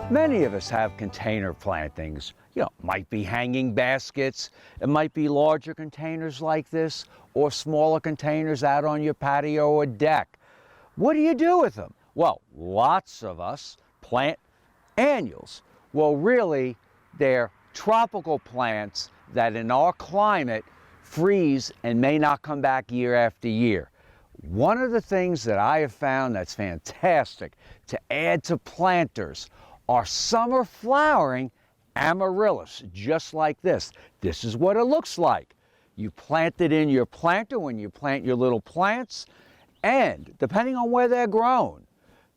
Many of us have container plantings. Might be hanging baskets, it might be larger containers like this, or smaller containers out on your patio or deck. What do you do with them? Well, lots of us plant annuals. Well, really, they're tropical plants that in our climate freeze and may not come back year after year. One of the things that I have found that's fantastic to add to planters are summer flowering amaryllis, just like this. This is what it looks like. You plant it in your planter when you plant your little plants, and depending on where they're grown,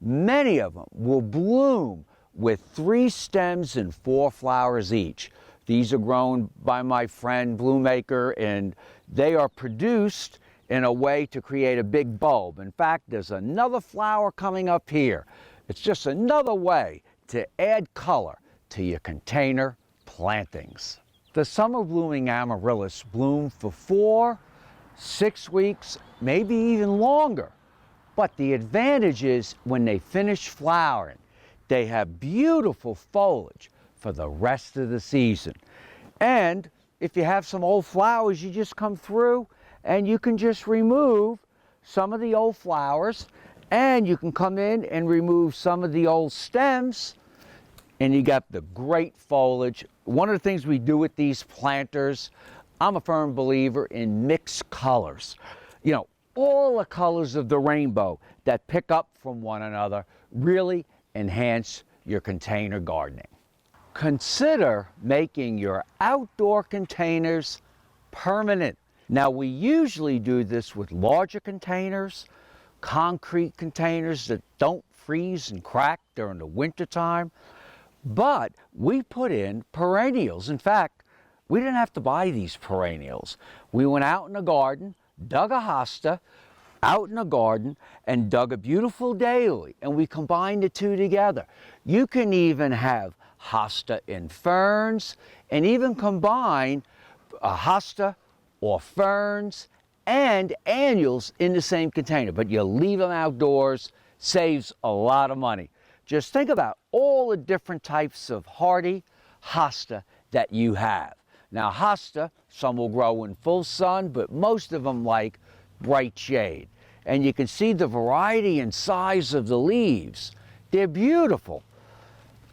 many of them will bloom with 3 stems and 4 flowers each. These are grown by my friend Bloommaker, and they are produced in a way to create a big bulb. In fact, there's another flower coming up here. It's just another way to add color to your container plantings. The summer blooming amaryllis bloom for 4, 6 weeks, maybe even longer. But the advantage is when they finish flowering, they have beautiful foliage for the rest of the season. And if you have some old flowers, you just come through and you can just remove some of the old flowers, and you can come in and remove some of the old stems, and you got the great foliage. One of the things we do with these planters, I'm a firm believer in mixed colors. All the colors of the rainbow that pick up from one another really enhance your container gardening. Consider making your outdoor containers permanent. Now, we usually do this with larger containers, concrete containers that don't freeze and crack during the winter time, but we put in perennials. In fact, we didn't have to buy these perennials. We went out in the garden, dug a hosta out in the garden, and dug a beautiful daily, and we combined the two together. You can even have hosta in ferns, and even combine a hosta or ferns and annuals in the same container, but you leave them outdoors, saves a lot of money. Just think about all the different types of hardy hosta that you have. Now, hosta, some will grow in full sun, but most of them like bright shade. And you can see the variety and size of the leaves. They're beautiful.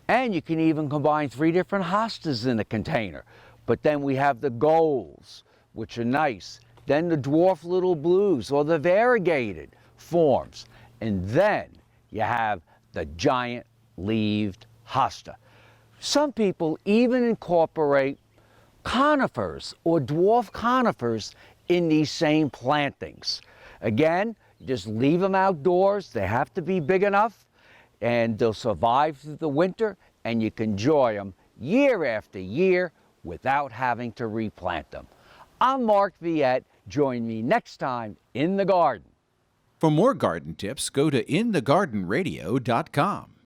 And you can even combine 3 different hostas in a container. But then we have the golds, which are nice. Then the dwarf little blues or the variegated forms. And then you have the giant leaved hosta. Some people even incorporate conifers or dwarf conifers in these same plantings. Again, just leave them outdoors. They have to be big enough, and they'll survive through the winter, and you can enjoy them year after year without having to replant them. I'm Mark Viette. Join me next time in the garden. For more garden tips, go to inthegardenradio.com.